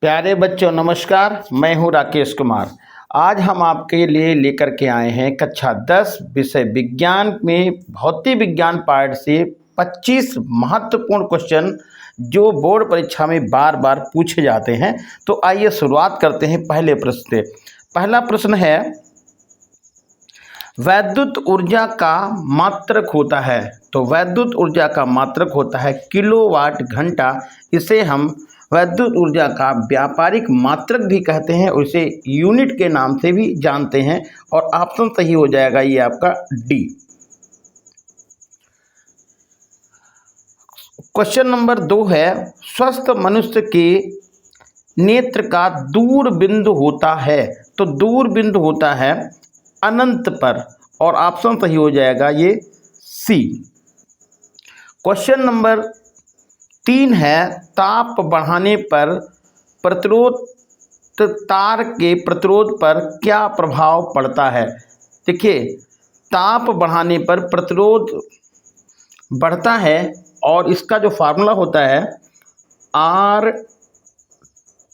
प्यारे बच्चों नमस्कार। मैं हूं राकेश कुमार। आज हम आपके लिए लेकर के आए हैं कक्षा 10 विषय विज्ञान में भौतिक विज्ञान पार्ट से 25 महत्वपूर्ण क्वेश्चन जो बोर्ड परीक्षा में बार बार पूछे जाते हैं। तो आइए शुरुआत करते हैं पहले प्रश्न से। पहला प्रश्न है, वैद्युत ऊर्जा का मात्रक होता है। तो वैद्युत ऊर्जा का मात्रक होता है किलोवाट घंटा। इसे हम वैद्युत ऊर्जा का व्यापारिक मात्रक भी कहते हैं और इसे यूनिट के नाम से भी जानते हैं। और ऑप्शन सही हो जाएगा ये आपका डी। क्वेश्चन नंबर 2 है, स्वस्थ मनुष्य के नेत्र का दूर बिंदु होता है। तो दूर बिंदु होता है अनंत पर और ऑप्शन सही हो जाएगा ये सी। क्वेश्चन नंबर 3 है, ताप बढ़ाने पर प्रतिरोध तार के प्रतिरोध पर क्या प्रभाव पड़ता है। देखिए, ताप बढ़ाने पर प्रतिरोध बढ़ता है और इसका जो फार्मूला होता है आर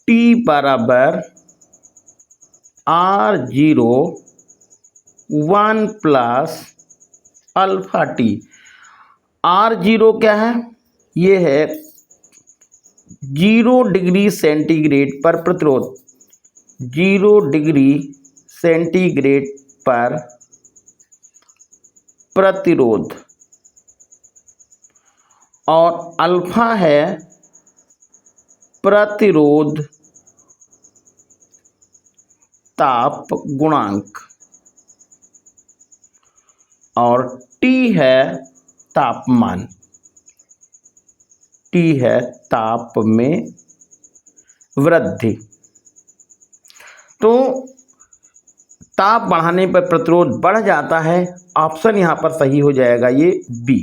टी बराबर R0 1 plus alpha T. R0 क्या है? ये है 0 डिग्री सेंटीग्रेड पर प्रतिरोध। 0 डिग्री सेंटीग्रेड पर प्रतिरोध और अल्फा है प्रतिरोध ताप गुणांक और टी है तापमान। टी है ताप में वृद्धि। तो ताप बढ़ाने पर प्रतिरोध बढ़ जाता है। ऑप्शन यहाँ पर सही हो जाएगा ये बी।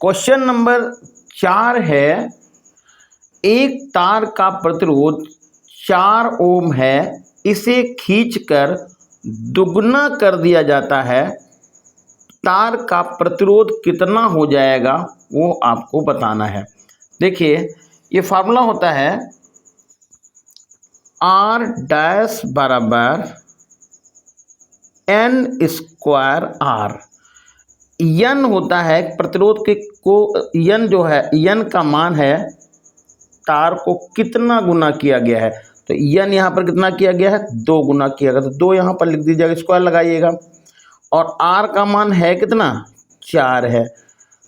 क्वेश्चन नंबर 4 है, एक तार का प्रतिरोध 4 ओम है, इसे खींचकर दुगना कर दिया जाता है, तार का प्रतिरोध कितना हो जाएगा वो आपको बताना है। देखिए, ये फार्मूला होता है R डैश बराबर N स्क्वायर R। N होता है प्रतिरोध के को, N जो है N का मान है तार को कितना गुना किया गया है। तो N यहाँ पर कितना किया गया है? 2 गुना किया गया। तो 2 यहाँ पर लिख दीजिएगा, स्क्वायर लगाइएगा। और R का मान है कितना? 4 है।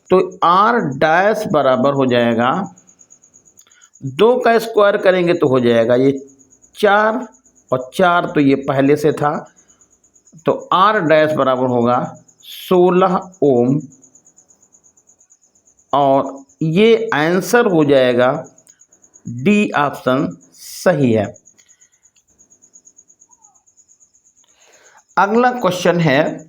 तो R डैश बराबर हो जाएगा 2 का स्क्वायर करेंगे तो हो जाएगा ये 4 और 4 तो ये पहले से था। तो R डैश बराबर होगा 16 ओम और ये आंसर हो जाएगा डी। ऑप्शन सही है। अगला क्वेश्चन है,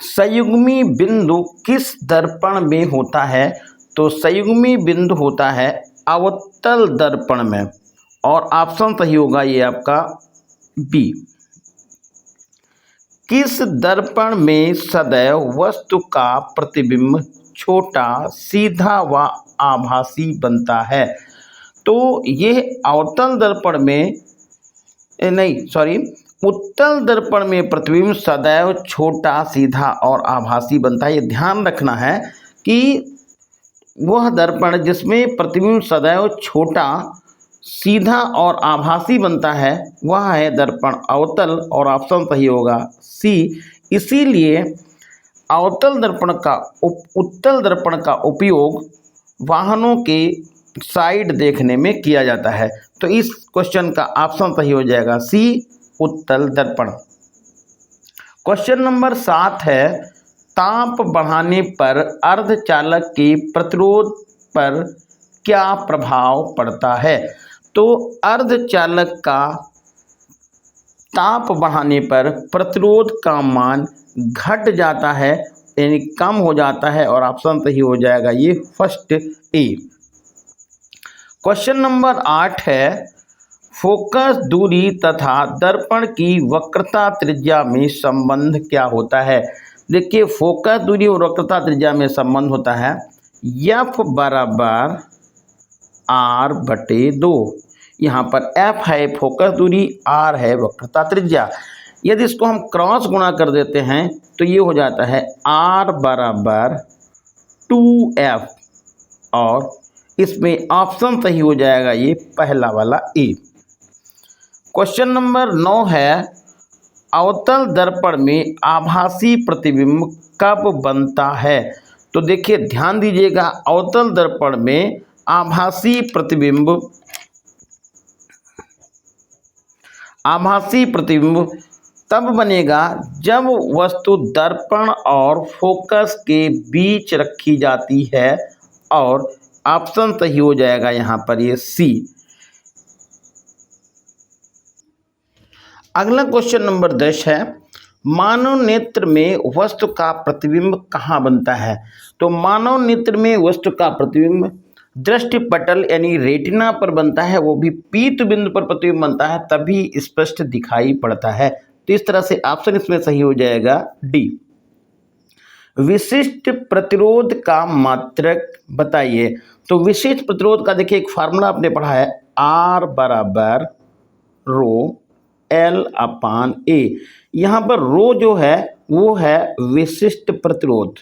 संयुग्मी बिंदु किस दर्पण में होता है। तो संयुग्मी बिंदु होता है अवतल दर्पण में और ऑप्शन सही होगा ये आपका बी। किस दर्पण में सदैव वस्तु का प्रतिबिंब छोटा, सीधा व आभासी बनता है। तो ये अवतल दर्पण में उत्तल दर्पण में प्रतिबिंब सदैव छोटा, सीधा और आभासी बनता है। ये ध्यान रखना है कि वह दर्पण जिसमें प्रतिबिंब सदैव छोटा, सीधा और आभासी बनता है वह है दर्पण अवतल और ऑप्शन सही होगा सी। इसीलिए अवतल दर्पण का उत्तल दर्पण का उपयोग वाहनों के साइड देखने में किया जाता है। तो इस क्वेश्चन का ऑप्शन सही हो जाएगा सी, उत्तल दर्पण। क्वेश्चन नंबर 7 है, ताप बढ़ाने पर अर्धचालक के प्रतिरोध पर क्या प्रभाव पड़ता है। तो अर्धचालक का ताप बढ़ाने पर प्रतिरोध का मान घट जाता है, यानी कम हो जाता है और ऑप्शन सही हो जाएगा ये फर्स्ट ए। क्वेश्चन नंबर 8 है, फोकस दूरी तथा दर्पण की वक्रता त्रिज्या में संबंध क्या होता है। देखिए, फोकस दूरी और वक्रता त्रिज्या में संबंध होता है F बराबर r/2। यहाँ पर f है फोकस दूरी, r है वक्रता त्रिज्या। यदि इसको हम क्रॉस गुणा कर देते हैं तो ये हो जाता है r बराबर 2f, और इसमें ऑप्शन सही हो जाएगा ये पहला वाला ए। क्वेश्चन नंबर 9 है, अवतल दर्पण में आभासी प्रतिबिंब कब बनता है? तो देखिए ध्यान दीजिएगा, अवतल दर्पण में आभासी प्रतिबिंब तब बनेगा जब वस्तु दर्पण और फोकस के बीच रखी जाती है, और ऑप्शन सही हो जाएगा यहाँ पर ये सी। अगला क्वेश्चन नंबर 10 है, मानव नेत्र में वस्तु का प्रतिबिंब कहाँ बनता है? तो मानव नेत्र में वस्तु का प्रतिबिंब दृष्टिपटल यानी रेटिना पर बनता है, वो भी पीत बिंदु पर प्रतिबिंब बनता है, तभी स्पष्ट दिखाई पड़ता है। तो इस तरह से ऑप्शन इसमें सही हो जाएगा डी। विशिष्ट प्रतिरोध का मात्रक बताइए। तो विशिष्ट प्रतिरोध का देखिए एक फार्मूला आपने पढ़ा है, R बराबर रो L/A। यहाँ पर रो जो है वो है विशिष्ट प्रतिरोध।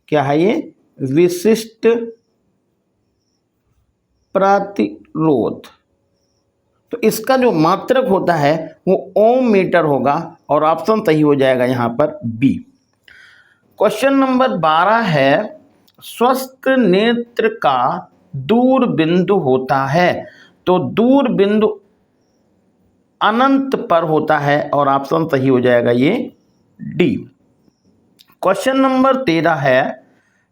क्या है ये? विशिष्ट प्रतिरोध। तो इसका जो मात्रक होता है वो ओम मीटर होगा, और ऑप्शन सही हो जाएगा यहाँ पर बी। क्वेश्चन नंबर 12 है, स्वस्थ नेत्र का दूर बिंदु होता है। तो दूर बिंदु अनंत पर होता है, और ऑप्शन सही हो जाएगा ये डी। क्वेश्चन नंबर 13 है,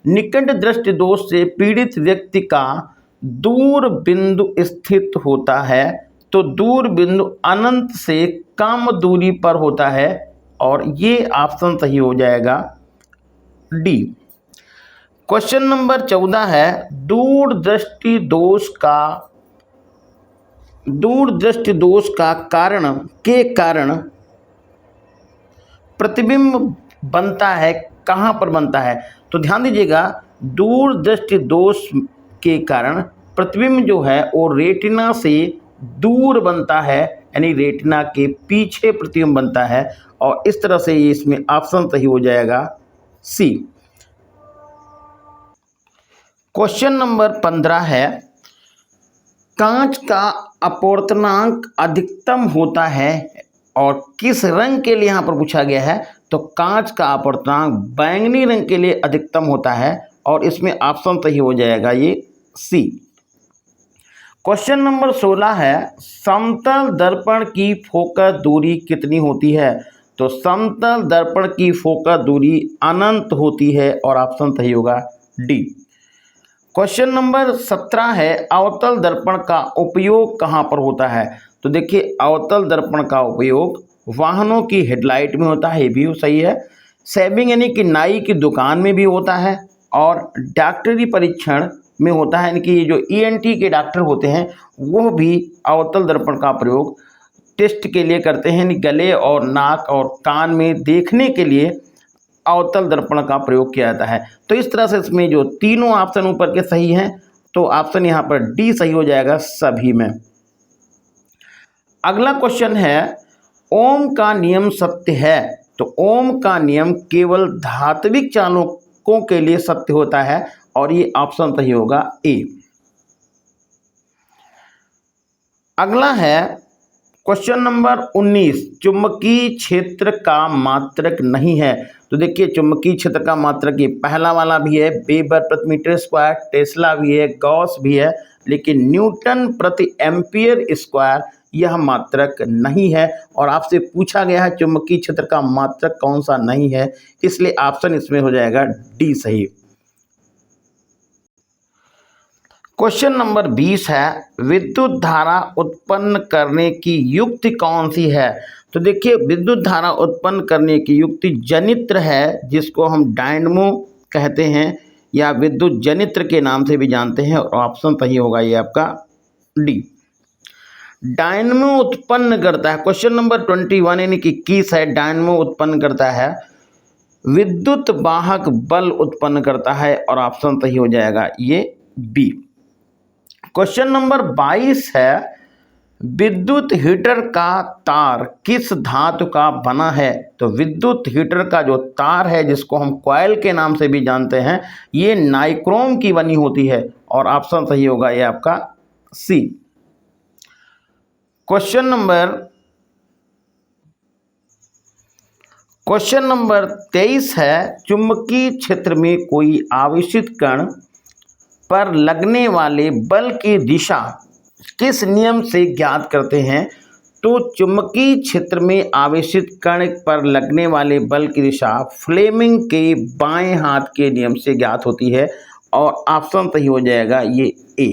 निकट दृष्टि दोष से पीड़ित व्यक्ति का दूर बिंदु स्थित होता है। तो दूर बिंदु अनंत से कम दूरी पर होता है, और ये ऑप्शन सही हो जाएगा डी। क्वेश्चन नंबर 14 है, दूर दृष्टि दोष का कारण प्रतिबिंब बनता है, कहाँ पर बनता है? तो ध्यान दीजिएगा, दूर दृष्टि दोष के कारण प्रतिबिंब जो है वो रेटिना से दूर बनता है, यानी रेटिना के पीछे प्रतिबिंब बनता है, और इस तरह से ये इसमें ऑप्शन सही हो जाएगा सी। क्वेश्चन नंबर 15 है, कांच का अपवर्तनांक अधिकतम होता है, और किस रंग के लिए यहाँ पर पूछा गया है? तो कांच का अपवर्तनांक बैंगनी रंग के लिए अधिकतम होता है, और इसमें ऑप्शन सही हो जाएगा ये सी। क्वेश्चन नंबर 16 है, समतल दर्पण की फोकस दूरी कितनी होती है? तो समतल दर्पण की फोकस दूरी अनंत होती है, और ऑप्शन सही होगा डी। क्वेश्चन नंबर 17 है, अवतल दर्पण का उपयोग कहाँ पर होता है? तो देखिए अवतल दर्पण का उपयोग वाहनों की हेडलाइट में होता है, ये भी सही है। शेविंग यानी कि नाई की दुकान में भी होता है, और डॉक्टरी परीक्षण में होता है, यानी कि ये जो ENT के डॉक्टर होते हैं वो भी अवतल दर्पण का प्रयोग टेस्ट के लिए करते हैं, यानी गले और नाक और कान में देखने के लिए अवतल दर्पण का प्रयोग किया जाता है। तो इस तरह से इसमें जो तीनों ऑप्शन ऊपर के सही हैं, तो ऑप्शन यहाँ पर डी सही हो जाएगा सभी में। अगला क्वेश्चन है, ओम का नियम सत्य है। तो ओम का नियम केवल धात्विक चालकों के लिए सत्य होता है, और ये ऑप्शन सही होगा ए। अगला है क्वेश्चन नंबर 19, चुंबकीय क्षेत्र का मात्रक नहीं है। तो देखिए चुंबकीय क्षेत्र का मात्रक ये पहला वाला भी है, वेबर प्रति मीटर स्क्वायर, टेस्ला भी है, गॉस भी है, लेकिन न्यूटन प्रति एम्पियर स्क्वायर यह मात्रक नहीं है। और आपसे पूछा गया है चुंबकीय क्षेत्र का मात्रक कौन सा नहीं है, इसलिए ऑप्शन इसमें हो जाएगा डी सही। क्वेश्चन नंबर 20 है, विद्युत धारा उत्पन्न करने की युक्ति कौन सी है? तो देखिए विद्युत धारा उत्पन्न करने की युक्ति जनित्र है, जिसको हम डायनमो कहते हैं या विद्युत जनित्र के नाम से भी जानते हैं, और ऑप्शन सही होगा ये आपका डी। डायनमो उत्पन्न करता है, क्वेश्चन नंबर 21 यानी कि 21 है, डायनमो उत्पन्न करता है, विद्युत वाहक बल उत्पन्न करता है, और ऑप्शन सही हो जाएगा ये बी। क्वेश्चन नंबर 22 है, विद्युत हीटर का तार किस धातु का बना है? तो विद्युत हीटर का जो तार है, जिसको हम कॉइल के नाम से भी जानते हैं, ये नाइक्रोम की बनी होती है और ऑप्शन सही होगा ये आपका सी। क्वेश्चन नंबर 23 है, चुंबकीय क्षेत्र में कोई आवेशित कण पर लगने वाले बल की दिशा किस नियम से ज्ञात करते हैं? तो चुंबकीय क्षेत्र में आवेशित कण पर लगने वाले बल की दिशा फ्लेमिंग के बाएं हाथ के नियम से ज्ञात होती है और ऑप्शन सही हो जाएगा ये ए।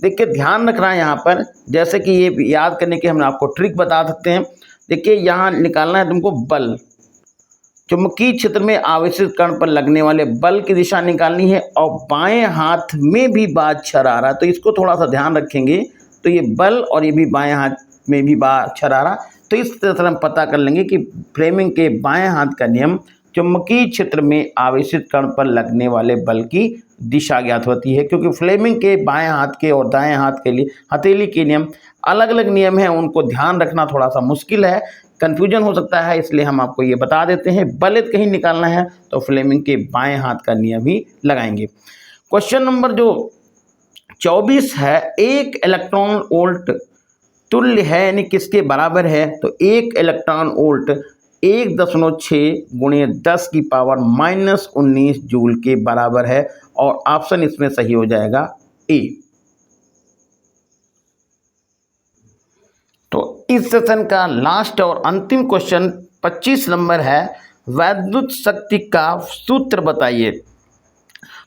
देखिए ध्यान रखना है यहाँ पर, जैसे कि ये याद करने के हम आपको ट्रिक बता सकते हैं। देखिए यहाँ निकालना है तुमको बल, चुंबकीय क्षेत्र में आवेशित कण पर लगने वाले बल की दिशा निकालनी है और बाएं हाथ में भी बात छरारा, तो इसको थोड़ा सा ध्यान रखेंगे। तो ये बल और ये भी बाएं हाथ में भी बात छरारा, तो इस तरह से हम पता कर लेंगे कि फ्लेमिंग के बाएं हाथ का नियम चुंबकीय क्षेत्र में आवेशित कण पर लगने वाले बल की दिशा ज्ञात होती है, क्योंकि फ्लेमिंग के बाएं हाथ के और दाएं हाथ के लिए हथेली के नियम अलग अलग नियम हैं, उनको ध्यान रखना थोड़ा सा मुश्किल है, कन्फ्यूजन हो सकता है, इसलिए हम आपको ये बता देते हैं। बल कहीं निकालना है तो फ्लेमिंग के बाएं हाथ का नियम ही लगाएंगे। क्वेश्चन नंबर जो 24 है, एक इलेक्ट्रॉन वोल्ट तुल्य है यानी किसके बराबर है? तो एक इलेक्ट्रॉन वोल्ट 1.6 गुणे 10 की पावर -19 जूल के बराबर है और ऑप्शन इसमें सही हो जाएगा ए। तो इस सेशन का लास्ट और अंतिम क्वेश्चन 25 नंबर है, वैद्युत शक्ति का सूत्र बताइए।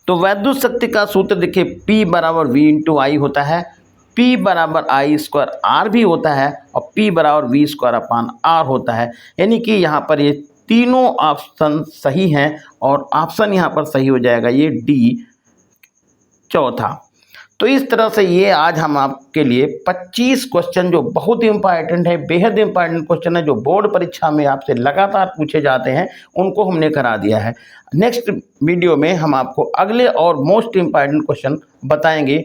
तो वैद्युत शक्ति का सूत्र देखिए P बराबर V इंटू आई होता है, P बराबर आई स्क्वायर आर भी होता है और P बराबर V स्क्वायर अपान आर होता है। यानी कि यहाँ पर ये तीनों ऑप्शन सही हैं और ऑप्शन यहाँ पर सही हो जाएगा ये डी चौथा। तो इस तरह से ये आज हम आपके लिए 25 क्वेश्चन जो बहुत ही इंपॉर्टेंट है, बेहद इंपॉर्टेंट क्वेश्चन है, जो बोर्ड परीक्षा में आपसे लगातार पूछे जाते हैं, उनको हमने करा दिया है। नेक्स्ट वीडियो में हम आपको अगले और मोस्ट इंपॉर्टेंट क्वेश्चन बताएंगे।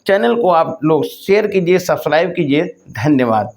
चैनल को आप लोग शेयर कीजिए, सब्सक्राइब कीजिए। धन्यवाद।